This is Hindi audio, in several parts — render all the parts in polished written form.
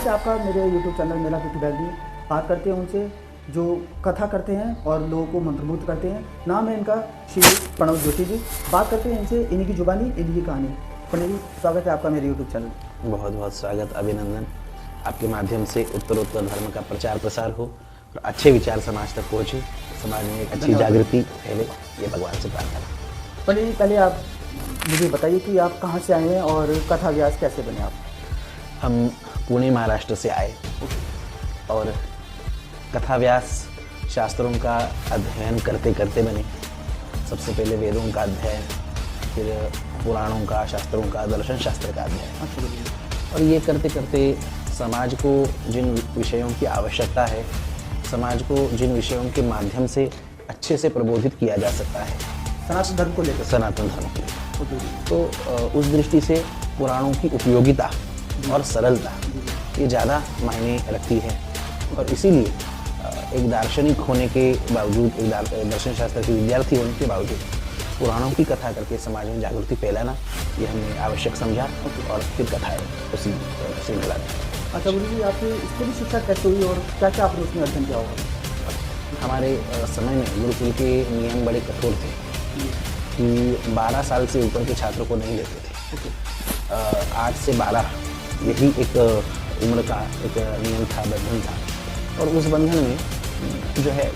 से आपका मेरे YouTube चैनल मेरा किटी बैग में बात करते हैं उनसे जो कथा करते हैं और लोगों को मंत्रमुग्ध करते हैं। नाम है इनका श्री प्रणव जोशी जी। बात करते हैं इनसे, इन्हीं की जुबानी, इन्हीं की कहानी। प्रणव जी, स्वागत है आपका मेरे YouTube चैनल। बहुत बहुत स्वागत, अभिनंदन। आपके माध्यम से उत्तरोत्तर धर्म का प्रचार प्रसार हो और अच्छे विचार समाज तक पहुँचे, समाज में एक अच्छी जागृति फैले, ये भगवान से प्रार्थना। प्रणव जी, पहले आप मुझे बताइए कि आप कहाँ से आए हैं और कथा व्यास कैसे बने आप? हम पुणे महाराष्ट्र से आए और कथा व्यास शास्त्रों का अध्ययन करते करते बने। सबसे पहले वेदों का अध्ययन, फिर पुराणों का, शास्त्रों का, दर्शन शास्त्र का अध्ययन। और ये करते करते समाज को जिन विषयों की आवश्यकता है, समाज को जिन विषयों के माध्यम से अच्छे से प्रबोधित किया जा सकता है, सनातन धर्म को लेकर। सनातन धर्म को लेकर, तो उस दृष्टि से पुराणों की उपयोगिता और सरलता ये ज़्यादा मायने रखती है। और इसीलिए एक दार्शनिक होने के बावजूद, एक दर्शन शास्त्र के विद्यार्थी होने के बावजूद पुराणों की कथा करके समाज में जागृति फैलाना ये हमने आवश्यक समझा और फिर कथाएँ उसी श्रृंखला में। अच्छा गुरु जी, आपकी स्कूली शिक्षा कैसे हुई और क्या क्या आपने उसमें अध्ययन किया होगा? हमारे समय में गुरुकुल के नियम बड़े कठोर थे कि 12 साल से ऊपर के छात्रों को नहीं लेते थे। 8 से 12 यही एक उम्र का एक नियम था, बंधन था। और उस बंधन में जो है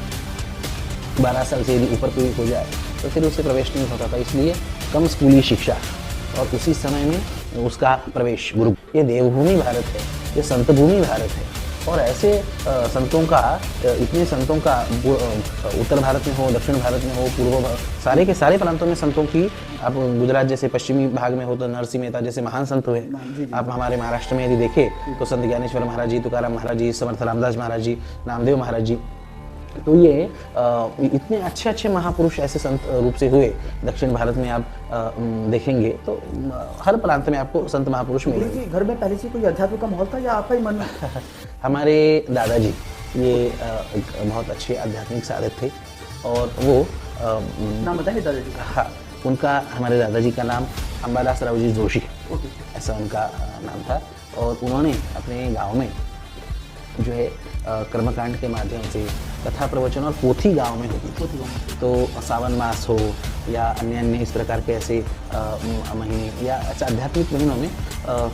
12 साल से यदि ऊपर कोई हो जाए तो फिर उसे प्रवेश नहीं होता था। इसलिए कम स्कूली शिक्षा और उसी समय में उसका प्रवेश गुरु। ये देवभूमि भारत है, ये संत भूमि भारत है। और ऐसे संतों का, इतने संतों का उत्तर भारत में हो, दक्षिण भारत में हो, पूर्व सारे के सारे प्रांतों में संतों की, आप गुजरात जैसे पश्चिमी भाग में हो तो नरसिंह मेहता जैसे महान संत हुए। आप हमारे महाराष्ट्र में यदि देखें तो संत ज्ञानेश्वर महाराज जी, तुकाराम महाराज जी, समर्थ रामदास महाराज जी, नामदेव महाराज जी। तो ये इतने अच्छे अच्छे महापुरुष ऐसे संत रूप से हुए। दक्षिण भारत में आप देखेंगे तो हर प्रांत में आपको संत महापुरुष मिलेंगे। घर में पहले से कोई अध्यात्म का माहौल था या आपका ही मन? हमारे दादाजी ये एक बहुत अच्छे आध्यात्मिक साधक थे और वो नाम बताइए दादाजी का? हाँ, उनका, हमारे दादाजी का नाम अंबादास रावजी जोशी, ऐसा उनका नाम था। और उन्होंने अपने गांव में जो है कर्मकांड के माध्यम से कथा प्रवचन और पोथी गांव में होती थी। तो सावन मास हो या अन्य अन्य इस प्रकार के ऐसे महीने या ऐसे आध्यात्मिक महीनों में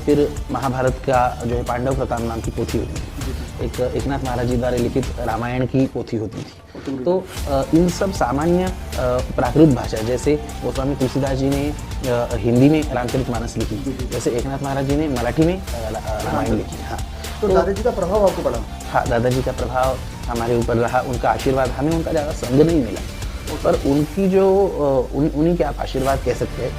फिर महाभारत का जो है पांडव प्रताप नाम की पोथी होती थी। एक एकनाथ महाराज जी द्वारा लिखित रामायण की पोथी होती थी। तो इन सब सामान्य प्राकृत भाषा, जैसे गोस्वामी तुलसीदास जी ने हिंदी में रामचरितमानस लिखी, जैसे एकनाथ महाराज जी ने मराठी में रामायण लिखी। हाँ, तो दादाजी का प्रभाव आपको पड़ा? हाँ, दादाजी का प्रभाव हमारे ऊपर रहा, उनका आशीर्वाद। हमें उनका ज़्यादा संग नहीं मिला, पर उनकी जो उन्हीं के आप आशीर्वाद कह सकते हैं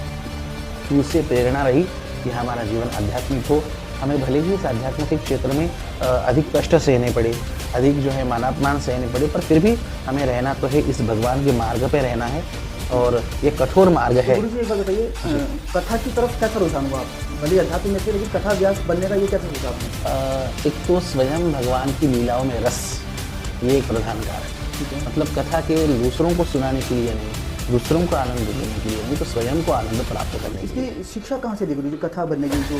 कि उससे प्रेरणा रही कि हमारा जीवन आध्यात्मिक हो। हमें भले ही इस आध्यात्मिक क्षेत्र में अधिक कष्ट सहने पड़े, अधिक जो है मानापमान सहने पड़े, पर फिर भी हमें रहना तो है, इस भगवान के मार्ग पे रहना है और ये कठोर मार्ग है। गुरु जी, एक बात बताइए, कथा की तरफ कैसा रुझान हुआ आप? भले अध्यात्म में थे लेकिन कथा व्यास बनने का ये कैसा सोचा आपने? एक तो स्वयं भगवान की लीलाओं में रस, ये एक प्रधान कारण। मतलब कथा केवल दूसरों को सुनाने के लिए नहीं, दूसरों को आनंद देने के लिए नहीं, तो स्वयं को आनंद प्राप्त करने के लिए। इसकी शिक्षा कहाँ से दी गुरु जी कथा बनने की? जो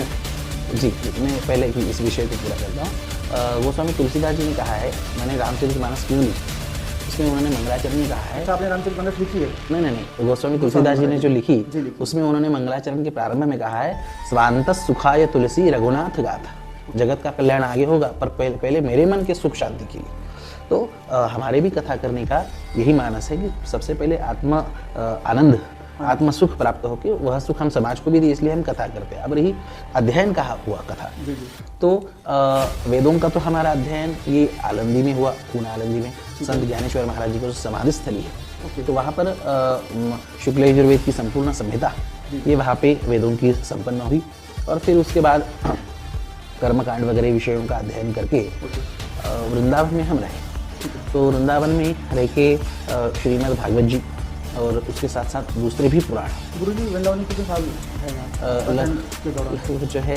जी, मैं पहले ही इस विषय को पूरा करता हूँ। गोस्वामी तुलसीदास जी ने कहा है, मैंने रामचरितमानस क्यों लिखी, उसमें उन्होंने मंगलाचरण में कहा है। अच्छा, आपने रामचरितमानस लिखी है? नहीं, गोस्वामी तुलसीदास जी ने जो लिखी उसमें उन्होंने मंगलाचरण के प्रारंभ में कहा है, स्वांत सुखाय तुलसी रघुनाथ गाथा। जगत का कल्याण आगे होगा, पर पहले मेरे मन के सुख शांति के लिए। तो हमारे भी कथा करने का यही मानस है कि सबसे पहले आनंद, आत्म सुख प्राप्त हो कि वह सुख हम समाज को भी दिए, इसलिए हम कथा करते हैं। अब रही अध्ययन कहाँ हुआ कथा, तो वेदों का तो हमारा अध्ययन ये आलंदी में हुआ, पूना आलंदी में। संत ज्ञानेश्वर महाराज जी की समाधि स्थली है, तो वहाँ पर शुक्ल यजुर्वेद की संपूर्ण संहिता ये वहाँ पे वेदों की संपन्न हुई। और फिर उसके बाद कर्मकांड वगैरह विषयों का अध्ययन करके वृंदावन में हम रहे। तो वृंदावन में रह के श्रीमद् भागवत जी और उसके साथ साथ दूसरे भी पुराण। गुरु जी, वृंदावन कितने साल जो है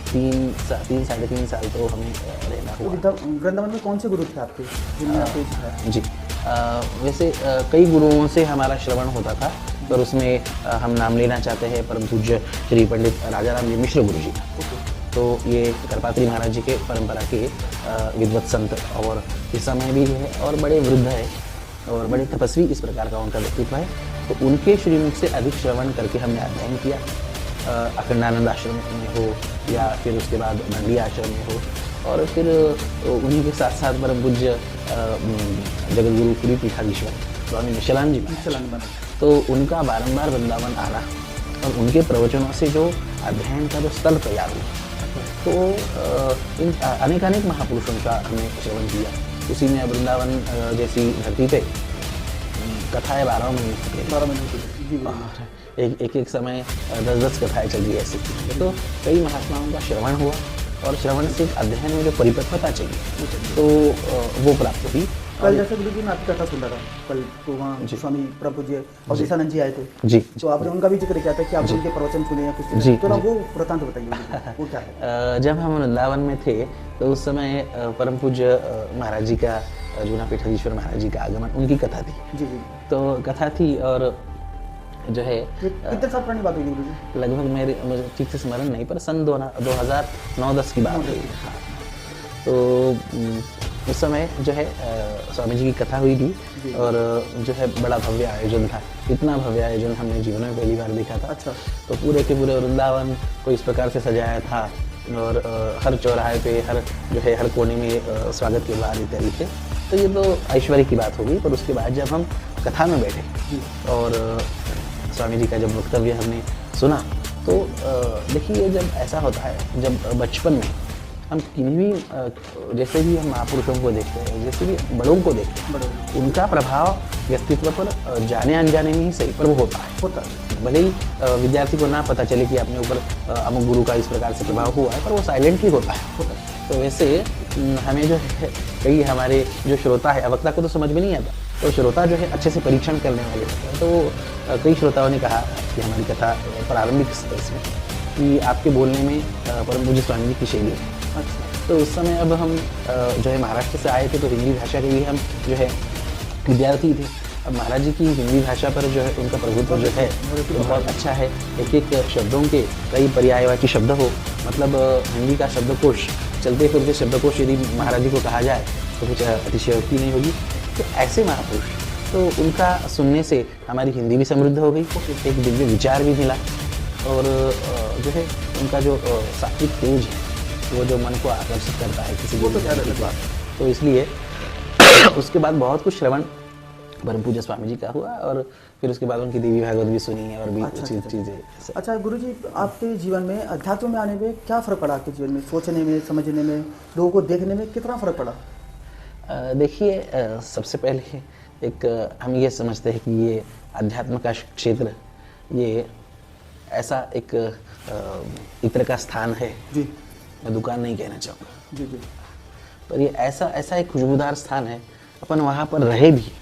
3 साढ़े 3 साल तो हमें रहना हुआ। वृंदावन में कौन से गुरु थे आपके जिनमें आपको सिखाया? जी, वैसे कई गुरुओं से हमारा श्रवण होता था, पर उसमें हम नाम लेना चाहते हैं परम पूज्य श्री पंडित राजा राम जी मिश्र गुरु जी का। तो ये करपात्री महाराज जी के परंपरा के विद्वत संत और इस समय भी है और बड़े वृद्ध है और बड़े तपस्वी इस प्रकार का उनका व्यक्तित्व है। तो उनके श्रीमुख से अधिक श्रवण करके हमने अध्ययन किया, अखंडानंद आश्रम में हो या फिर उसके बाद मंडी आश्रम में हो, और फिर उन्हीं के साथ साथ परम पूज्य जगतगुरु पुरी पीठाधीश्वर स्वामी निशलानंद जी, तो उनका बारंबार वृंदावन आना और उनके प्रवचनों से जो अध्ययन का जो स्थल तैयार हुआ, तो इन अनेकानेक महापुरुषों का हमने श्रवण किया। उसी में वृंदावन जैसी धरती पे कथाएं 12 महीने एक समय 10-10 कथाएं चल रही ऐसी। तो कई महात्माओं का श्रवण हुआ और श्रवण से अध्ययन में जो परिपक्वता चाहिए तो वो प्राप्त हुई। कल जैसे गुरु जी मैं आपकी कथा सुन रहा था, कल तो वहाँ स्वामी परम पूज्य अवधेशानंद जी आए थे जी, तो आपने उनका भी जिक्र किया था कि आप उनके प्रवचन सुने हैं कुछ जी, तो ना वो वृतांत बताइए वो क्या है। जब हम वृंदावन में थे तो उस समय परम पूज्य महाराज जी का, जूना पीठाधीश्वर महाराज जी का आगमन, उनकी कथा थी। जी जी, तो कथा थी और जो है कितने साल पुरानी बात होगी गुरु जी? लगभग मुझे ठीक से स्मरण नहीं, पर सन 2009-10 की बात है। तो उस समय जो है स्वामी जी की कथा हुई थी और जो है बड़ा भव्य आयोजन था। इतना भव्य आयोजन हमने जीवन में पहली बार देखा था। अच्छा। तो पूरे के पूरे वृंदावन को इस प्रकार से सजाया था और हर चौराहे पे हर कोने में स्वागत के द्वार इत्यादि थे। तो ये तो ऐश्वर्य की बात होगी। पर उसके बाद जब हम कथा में बैठे और स्वामी जी का जब वक्तव्य हमने सुना तो देखिए, जब ऐसा होता है, जब बचपन में हम किन्हीं भी जैसे भी हम महापुरुषों को देखते हैं, जैसे भी बड़ों को देखते हैं, उनका प्रभाव व्यक्तित्व पर जाने अनजाने में ही सही पर वो होता है। भले ही विद्यार्थी को ना पता चले कि अपने ऊपर अमुक गुरु का इस प्रकार से प्रभाव हुआ है, पर वो साइलेंटली होता है। तो वैसे हमें जो है कई हमारे जो श्रोता है, वक्ता को तो समझ में नहीं आता, तो श्रोता जो है अच्छे से परीक्षण करने वाले होते हैं। तो कई श्रोताओं ने कहा कि हमारी कथा प्रारंभिक इसमें कि आपके बोलने में परम पूज्य स्वामी जी की शैली है। अच्छा। तो उस समय अब हम जो है महाराष्ट्र से आए थे, तो हिंदी भाषा के लिए हम जो है विद्यार्थी थे। अब महाराज जी की हिंदी भाषा पर जो है उनका प्रभुत्व जो है तो बहुत अच्छा है। एक एक शब्दों के कई पर्यायवाची शब्द हो, मतलब हिंदी का शब्दकोश, चलते फिरते शब्दकोश यदि महाराज जी को कहा जाए तो कुछ अतिशयोक्ति नहीं होगी। तो ऐसे महापुरुष, तो उनका सुनने से हमारी हिंदी भी समृद्ध हो गई, एक दिव्य विचार भी मिला और जो है उनका जो सात्विक तेज है वो जो मन को आकर्षित करता है किसी को, तो इसलिए उसके बाद बहुत कुछ श्रवण परम पूज्य स्वामी जी का हुआ और फिर उसके बाद उनकी देवी भागवत भी सुनी है और भी चीज़ें। अच्छा गुरु जी, आपके जीवन में अध्यात्म में आने में क्या फ़र्क पड़ा? आपके जीवन में सोचने में, समझने में, लोगों को देखने में कितना फ़र्क पड़ा? देखिए, सबसे पहले एक हम ये समझते हैं कि ये अध्यात्म का क्षेत्र ये ऐसा एक इत्र का स्थान है जी। मैं दुकान नहीं कहना चाहूँगा जी, पर ये ऐसा एक खुशबूदार स्थान है। अपन वहाँ पर रहे भी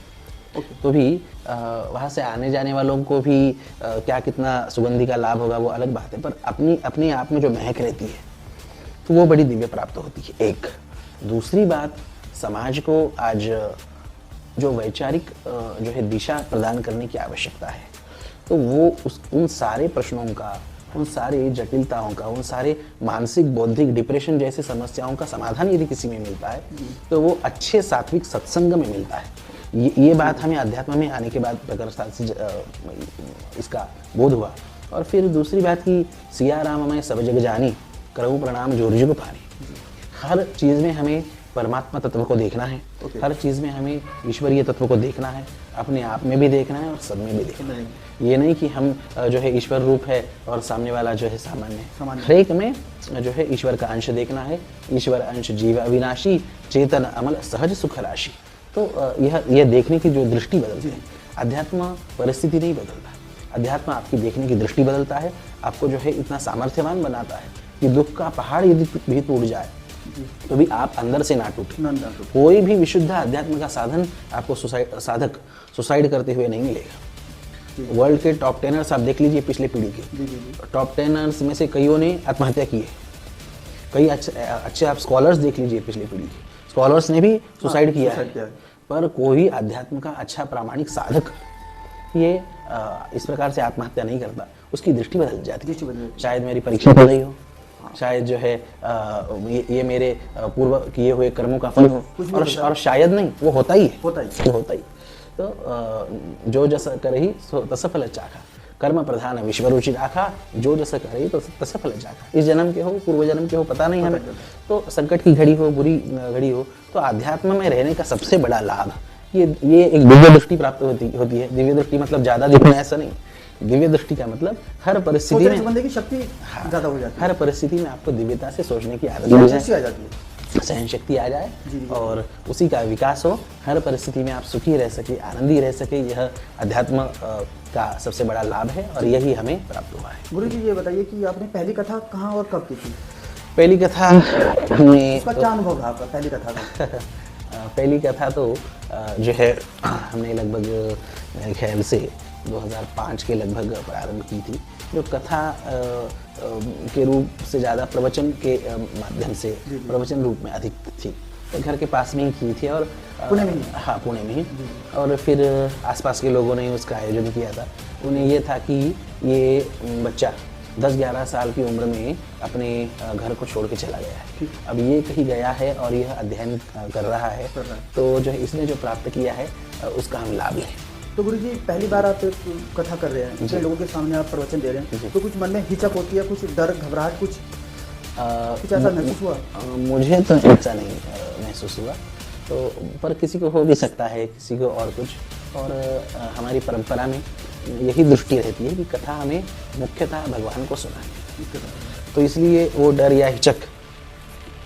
तो भी वहाँ से आने जाने वालों को भी क्या कितना सुगंधी का लाभ होगा वो अलग बात है, पर अपनी आप में जो महक रहती है तो वो बड़ी दिव्य प्राप्त होती है। एक दूसरी बात, समाज को आज जो वैचारिक जो है दिशा प्रदान करने की आवश्यकता है, तो वो उन सारे प्रश्नों का, उन सारे जटिलताओं का, उन सारे मानसिक बौद्धिक डिप्रेशन जैसे समस्याओं का समाधान यदि किसी में मिलता है तो वो अच्छे सात्विक सत्संग में मिलता है। ये बात हमें अध्यात्म में आने के बाद प्रकर्षता से इसका बोध हुआ। और फिर दूसरी बात की सिया राम मैं सब जग जानी, करऊँ प्रणाम जोर जुग पानी। हर चीज़ में हमें परमात्मा तत्व को देखना है, हर चीज़ में हमें ईश्वरीय तत्व को देखना है, अपने आप में भी देखना है और सब में भी देखना है। ये नहीं कि हम जो है ईश्वर रूप है और सामने वाला जो है सामान्य है। हर एक में जो है ईश्वर का अंश देखना है। ईश्वर अंश जीव अविनाशी, चेतन अमल सहज सुख राशि। तो यह देखने की जो दृष्टि बदलती है। अध्यात्म परिस्थिति नहीं बदलता, अध्यात्म आपकी देखने की दृष्टि बदलता है। आपको जो है इतना सामर्थ्यवान बनाता है कि दुख का पहाड़ यदि भी टूट जाए तो भी आप अंदर से ना टूटे। कोई भी विशुद्ध अध्यात्म का साधन आपको साधक सुसाइड करते हुए नहीं मिलेगा। वर्ल्ड के टॉप 10 आप देख लीजिए पिछले पीढ़ी के, टॉप 10 में से कईयों ने आत्महत्या की है। कई अच्छे आप स्कॉलर्स देख लीजिए पिछली पीढ़ी के, स्कॉलर्स ने भी सुसाइड किया है। पर कोई अध्यात्म का अच्छा प्रामाणिक साधक ये इस प्रकार से आत्महत्या नहीं करता, उसकी दृष्टि बदल जाती है। शायद मेरी परीक्षा हो रही हो शायद जो है ये मेरे पूर्व किए हुए कर्मों का फल हो, और शायद नहीं, वो होता ही है, होता ही। तो जो जैसा करही सो तस फल चाखा, कर्म प्रधान विश्व रुचि राखा, जो जैसा करही तो तस फल चाखा। इस जन्म के हो, पूर्व जन्म के हो, पता नहीं हमें। तो संकट की घड़ी हो, बुरी घड़ी हो, तो आध्यात्म में रहने का सबसे बड़ा लाभ ये एक दिव्य दृष्टि प्राप्त होती है। दिव्य दृष्टि मतलब ज्यादा दिखना ऐसा नहीं, दिव्य दृष्टि का मतलब हर परिस्थिति में बंदे की शक्ति ज्यादा हो जाती है। हर परिस्थिति में आपको दिव्यता से सोचने की आदत हो जाए, सहन शक्ति आ जाए, और उसी का विकास हो। हर परिस्थिति में आप सुखी रह सके, आनंदी रह सके, यह अध्यात्म का सबसे बड़ा लाभ है, और यही हमें प्राप्त हुआ है। गुरु जी ये बताइए कि आपने पहली कथा कहाँ और कब की थी? पहली कथा हमने, उसका क्या अनुभव रहा आपका पहली कथा का? पहली कथा तो जो है हमने लगभग मेरे ख्याल से 2005 के लगभग प्रारंभ की थी, जो कथा के रूप से ज़्यादा प्रवचन के माध्यम से, प्रवचन रूप में अधिक थी। घर के पास में ही की थी, और पुणे में ही? हाँ, पुणे में ही। और फिर आसपास के लोगों ने उसका आयोजन किया था। उन्हें ये था कि ये बच्चा 10-11 साल की उम्र में अपने घर को छोड़ के चला गया है। अब ये कहीं गया है और यह अध्ययन कर रहा है, तो जो इसने जो प्राप्त किया है उसका हम लाभ लें। तो गुरु जी पहली बार आप एक कथा कर रहे हैं, इतने लोगों के सामने आप प्रवचन दे रहे हैं, तो कुछ मन में हिचक होती है, कुछ डर, घबराहट, कुछ ऐसा महसूस हुआ? मुझे तो ऐसा नहीं महसूस हुआ, तो पर किसी को हो भी सकता है, किसी को और कुछ। और हमारी परंपरा में यही दृष्टि रहती है कि कथा हमें मुख्यतः भगवान को सुनानी, तो इसलिए वो डर या हिचक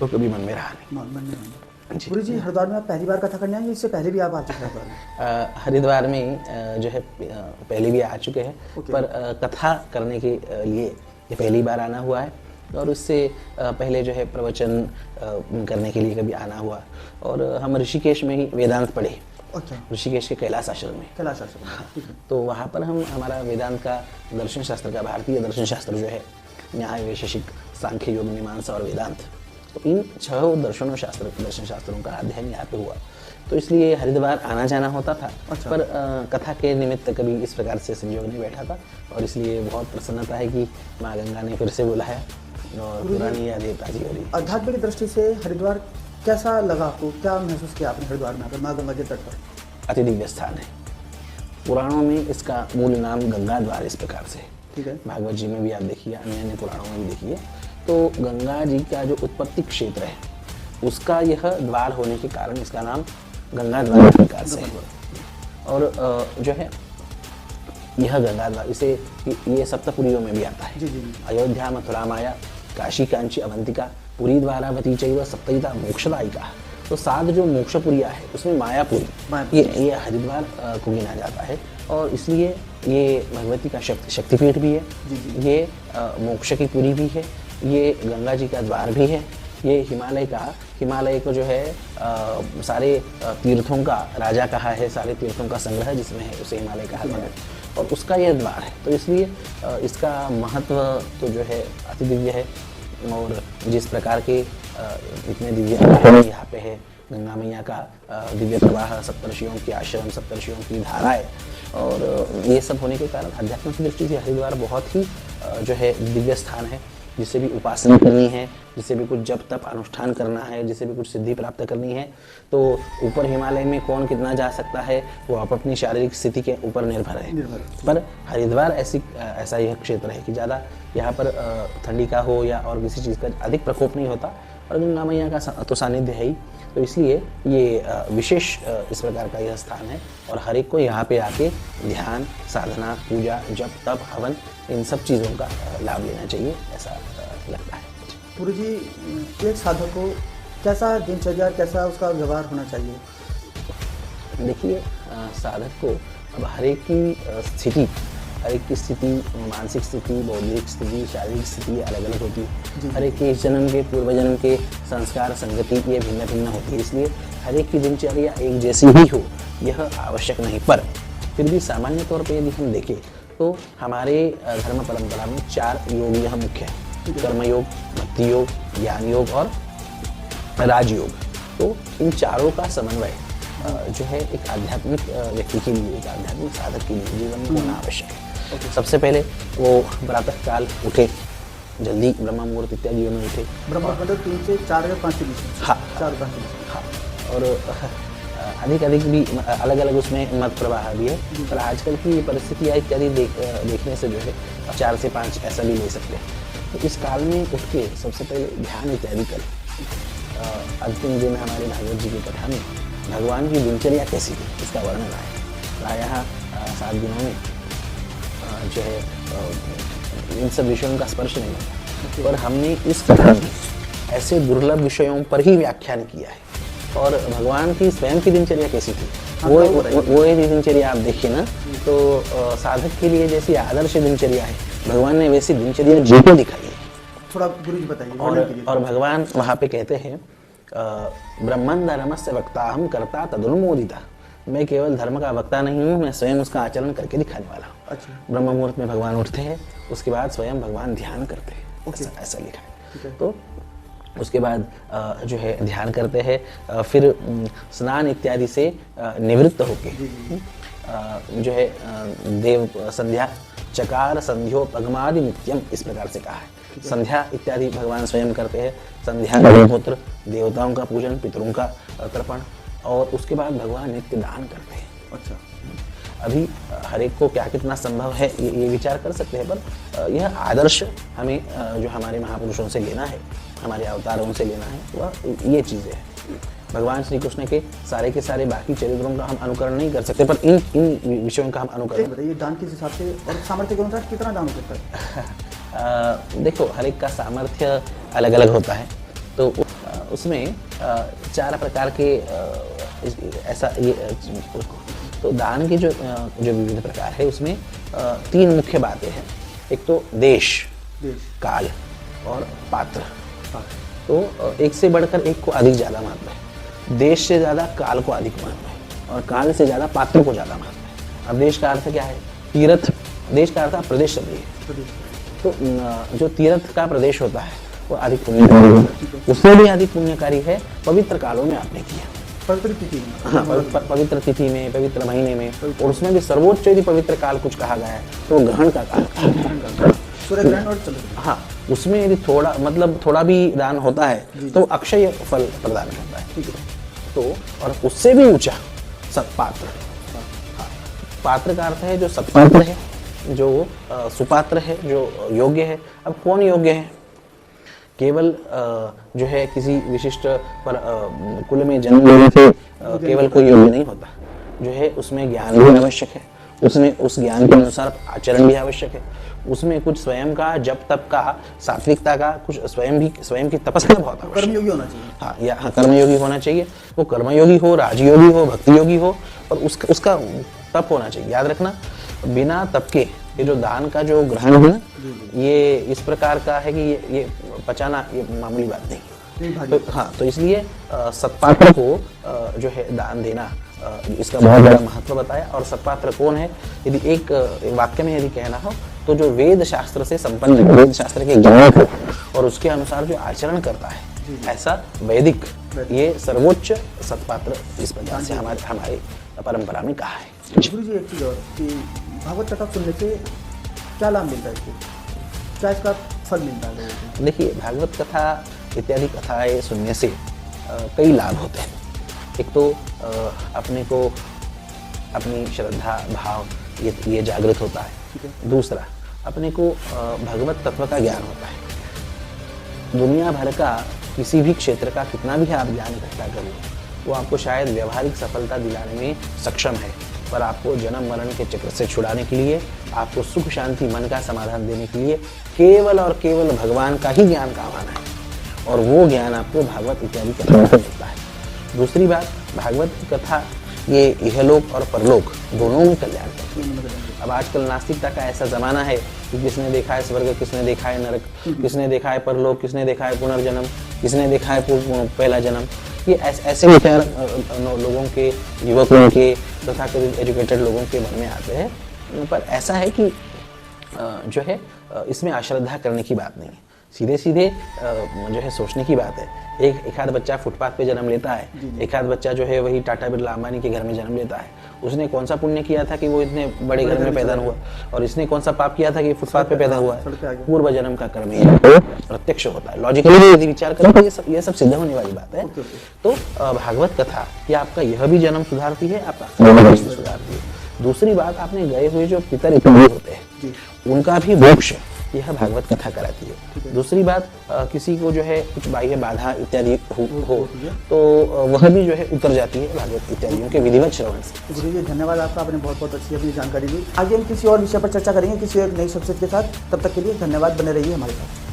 तो कभी मन में रहा नहीं। गुरु जी हरिद्वार में आप पहली बार कथा करने आए, इससे पहले भी आप आ चुके हैं? हरिद्वार में जो है पहले भी आ चुके हैं, पर कथा करने के लिए ये पहली बार आना हुआ है, और उससे पहले जो है प्रवचन करने के लिए कभी आना हुआ। और हम ऋषिकेश में ही वेदांत पढ़े, ऋषिकेश के कैलाश आश्रम में। तो वहाँ पर हम हमारा वेदांत का, दर्शन शास्त्र का, भारतीय दर्शन शास्त्र जो है, न्याय, वैशेषिक, सांख्य, योग, मीमांसा और वेदांत, तो इन 6 दर्शन शास्त्रों का अध्ययन यहाँ पे हुआ। तो इसलिए हरिद्वार आना जाना होता था, पर कथा के निमित्त कभी इस प्रकार से संयोग नहीं बैठा था, और इसलिए बहुत प्रसन्नता है कि माँ गंगा ने फिर से बुलाया और पुरानी यादें ताज़ी हो रही। आध्यात्मिक दृष्टि से हरिद्वार कैसा लगा आपको? क्या महसूस किया आपने हरिद्वार में आकर, माँ गंगा के तट पर? अति दिव्य स्थान है। पुराणों में इसका मूल नाम गंगा द्वार इस प्रकार से, ठीक है, भागवत जी में भी आप देखिए, अन्य पुराणों में भी देखिए। तो गंगा जी का जो उत्पत्ति क्षेत्र है, उसका यह द्वार होने के कारण इसका नाम गंगा द्वार इस प्रकार से है। और जो है यह गंगा द्वार, इसे ये सप्तपुरियों में भी आता है। अयोध्या, मथुरा, माया, काशी, कांची, अवंतिका, पुरी, द्वारावती चैव सप्तैता मोक्षदायिका। तो 7 जो मोक्षपुरिया है उसमें मायापुरी, ये हरिद्वार को गिना जाता है, और इसलिए ये भगवती का शक्तिपीठ भी है, ये मोक्ष की पुरी भी है, ये गंगा जी का द्वार भी है, ये हिमालय को जो है सारे तीर्थों का राजा कहा है, सारे तीर्थों का संग्रह जिसमें है उसे हिमालय कहा गया है, और उसका यह द्वार है। तो इसलिए इसका महत्व तो जो है अति दिव्य है, और जिस प्रकार के इतने दिव्य यहाँ पे है, गंगा मैया का दिव्य प्रवाह, सप्तर्षियों के आश्रम, सप्तर्षियों की धाराएं, और ये सब होने के कारण आध्यात्मिक दृष्टि से हरिद्वार बहुत ही जो है दिव्य स्थान है। जिसे भी उपासना करनी है, जिसे भी कुछ जप तप अनुष्ठान करना है, जिसे भी कुछ सिद्धि प्राप्त करनी है, तो ऊपर हिमालय में कौन कितना जा सकता है वो आप अपनी शारीरिक स्थिति के ऊपर निर्भर है। पर हरिद्वार ऐसा यह क्षेत्र है कि ज़्यादा यहाँ पर ठंडी का हो या और किसी चीज़ का अधिक प्रकोप नहीं होता, और गंगा मैया का तो सानिध्य है ही, तो इसलिए ये विशेष इस प्रकार का यह स्थान है, और हर एक को यहाँ पे आके ध्यान, साधना, पूजा, जप तप, हवन, इन सब चीज़ों का लाभ लेना चाहिए, ऐसा लगता है। गुरु जी एक साधक को कैसा दिनचर्या, कैसा उसका व्यवहार होना चाहिए? देखिए साधक को अब हर एक की स्थिति, हर एक की स्थिति, मानसिक स्थिति, बौद्धिक स्थिति, शारीरिक स्थिति अलग अलग होती है। हर एक के इस जन्म के, पूर्व जन्म के संस्कार, संगति ये भिन्न भिन्न होती है, इसलिए हर एक की दिनचर्या एक जैसी ही हो यह आवश्यक नहीं। पर फिर भी सामान्य तौर पर यदि हम देखें तो हमारे धर्म परंपरा में 4 योग यह मुख्य है: कर्मयोग, भक्ति योग, ज्ञान योग और राजयोग। तो इन चारों का समन्वय जो है एक आध्यात्मिक व्यक्ति के लिए, एक आध्यात्मिक साधक के लिए जीवन में होना आवश्यक है। सबसे पहले वो प्रातः काल उठे, जल्दी ब्रह्म मुहूर्त इत्यादि में उठे। ब्रह्म मतलब 3 से 4 या 5 के बीच में। हाँ 4 5 के बीच में। हाँ, और अधिक भी अलग अलग उसमें मत प्रवाह भी है, पर आजकल की परिस्थिति इत्यादि देखने से जो है 4 से 5 ऐसा भी ले सकते हैं। तो इस काल में उठ के सबसे पहले ध्यान इत्यादि करें। अंतिम दिन हमारे भागवत जी की कथा में भगवान की दिनचर्या कैसी थी इसका वर्णन आया। प्रायः 7 दिनों में जो है इन सब विषयों का स्पर्श नहीं होता, पर हमने इस कथा में ऐसे दुर्लभ विषयों पर ही व्याख्यान किया है। और भगवान की स्वयं की दिनचर्या कैसी थी वो यदि दिनचर्या आप देखिए ना, तो साधक के लिए जैसी आदर्श दिनचर्या है, भगवान ने वैसी दिनचर्या जी को दिखाई है। थोड़ा गुरु जी बताइए। और भगवान वहाँ पे कहते हैं ब्रह्मन् धर्मस्य वक्ता हम करता तदनुमोदिता, मैं केवल धर्म का वक्ता नहीं हूँ, मैं स्वयं उसका आचरण करके दिखाने वाला हूँ। अच्छा। ब्रह्म मुहूर्त में भगवान उठते हैं, उसके बाद स्वयं भगवान ध्यान करते हैं, ऐसा लिखा है। तो उसके बाद जो है ध्यान करते हैं, फिर स्नान इत्यादि से निवृत्त होके जो है देव संध्या चकार संध्योपगमादि नित्यम, इस प्रकार से कहा है। संध्या इत्यादि भगवान स्वयं करते हैं। संध्या अग्निहोत्र, देवताओं का पूजन, पितरों का तर्पण, और उसके बाद भगवान नित्य दान करते हैं। अच्छा। अभी हर एक को क्या कितना संभव है ये विचार कर सकते हैं, पर यह आदर्श हमें जो हमारे महापुरुषों से लेना है, हमारे अवतारों से लेना है, वह ये चीज़ें हैं। भगवान श्री कृष्ण के सारे बाकी चरित्रों का हम अनुकरण नहीं कर सकते, पर इन विषयों का हम अनुकरण। बताइए दान किस हिसाब से और सामर्थ्य के अनुसार कितना दान हो सकता है? देखो हर एक का सामर्थ्य अलग अलग होता है, तो उसमें 4 प्रकार के ऐसा ये तो दान के जो विविध प्रकार है उसमें 3 मुख्य बातें हैं। एक तो देश, काल और पात्र। तो एक से बढ़कर एक को अधिक ज़्यादा मानते हैं। देश से ज़्यादा काल को अधिक मानते हैं और काल से ज़्यादा पात्र को ज़्यादा मानते हैं। अब देश का अर्थ क्या है? तीर्थ। देश का अर्थ प्रदेश शब्द है। तो जो तीर्थ का प्रदेश होता है वो अधिक पुण्यकारी है, उससे भी अधिक पुण्यकारी है पवित्र कालों में आपने किया। पवित्र तिथि में, हाँ, पवित्र तिथि में, पवित्र महीने में, और उसमें भी सर्वोच्च यदि पवित्र काल कुछ कहा गया है तो ग्रहण का काल कहा गया है। सूर्य ग्रहण और चंद्र। हाँ, उसमें यदि थोड़ा भी दान होता है तो अक्षय फल प्रदान करता है। ठीक है। तो और उससे भी ऊंचा सत्पात्र। हाँ, पात्र का अर्थ है जो सत्पात्र है, जो सुपात्र है, जो योग्य है। अब कौन योग्य है? केवल जो है किसी विशिष्ट कुल में जन्म लेने से केवल कोई योग्य नहीं होता। जो है उसमें ज्ञान भी आवश्यक है, उसमें उस ज्ञान के अनुसार आचरण भी आवश्यक है, उसमें कुछ स्वयं का जप तप का, सात्विकता का, कुछ स्वयं की तपस्या बहुत आवश्यक है। कर्मयोगी होना चाहिए। हाँ, कर्मयोगी होना चाहिए। वो कर्मयोगी हो, राजयोगी हो, भक्ति योगी हो, और उसका तप होना चाहिए। याद रखना, बिना तप के ये जो दान का जो ग्रहण है ना, ये इस प्रकार का है कि ये पचाना ये मामूली बात नहीं। तो हाँ, तो इसलिए सत्पात्र को जो है दान देना, इसका बहुत बड़ा महत्व बताया। और सत्पात्र कौन है? यदि एक वाक्य में यदि कहना हो तो जो वेद शास्त्र से संपन्न, वेद शास्त्र के ज्ञान हो और उसके अनुसार जो आचरण करता है, ऐसा वैदिक, ये सर्वोच्च सत्पात्र इस प्रकार से हमारे परंपरा में कहा है। गुरु जी एक चीज़ और कि भागवत कथा सुनने से क्या लाभ मिलता है इसको? क्या इसका फल मिलता है? देखिए, भागवत कथा इत्यादि कथाएं सुनने से कई लाभ होते हैं। एक तो अपने को अपनी श्रद्धा भाव ये जागृत होता है। दूसरा, अपने को भगवत तत्व का ज्ञान होता है। दुनिया भर का किसी भी क्षेत्र का कितना भी आप ज्ञान इकट्ठा कर लो, वो आपको शायद व्यवहारिक सफलता दिलाने में सक्षम है, पर आपको जन्म मरण के चक्र से छुड़ाने के लिए, आपको सुख शांति मन का समाधान देने के लिए केवल और केवल भगवान का ही ज्ञान काम आना है, और वो ज्ञान आपको भागवत इत्यादि कथाओं से मिलता है। दूसरी बात, भागवत की कथा ये इहलोक और परलोक दोनों में कल्याण करती है। अब आजकल नास्तिकता का ऐसा जमाना है कि किसने देखा है स्वर्ग, किसने देखा है नरक, किसने देखा है परलोक, किसने देखा है पुनर्जन्म, किसने देखा है पहला जन्म। ये ऐसे विचार लोगों के, युवकों के तथा एजुकेटेड लोगों के मन में आते हैं। पर ऐसा है कि जो है इसमें अश्रद्धा करने की बात नहीं है। सीधे सीधे जो है सोचने की बात है। एक आध बच्चा फुटपाथ पे जन्म लेता है, एक आध बच्चा जो है वही टाटा बिरला अंबानी के घर में जन्म लेता है। उसने कौन सा पुण्य किया था कि वो इतने बड़े घर में पैदा हुआ, और इसने कौन सा पाप किया था कि फुटपाथ पे पैदा हुआ है। पूर्व जन्म का कर्म ये प्रत्यक्ष होता है। लॉजिकली यदि विचार करें तो ये सब सिद्ध होने वाली बात है। तो भागवत कथा ये आपका यह भी जन्म सुधारती है, आपका सुधारती है। दूसरी बात, आपने गए हुए जो पितर इत्यादि होते हैं उनका भी मोक्ष यह भागवत कथा कराती है। दूसरी बात, किसी को जो है कुछ बाह्य बाधा इत्यादि हो तो वह भी जो है उतर जाती है भागवत इत्यादियों के विधिवत श्रवण से। गुरु जी धन्यवाद आपका, आपने बहुत बहुत अच्छी अपनी जानकारी दी। आगे हम किसी और विषय पर चर्चा करेंगे किसी एक नई शख्सियत के साथ। तब तक के लिए धन्यवाद, बने रहिए हमारे साथ।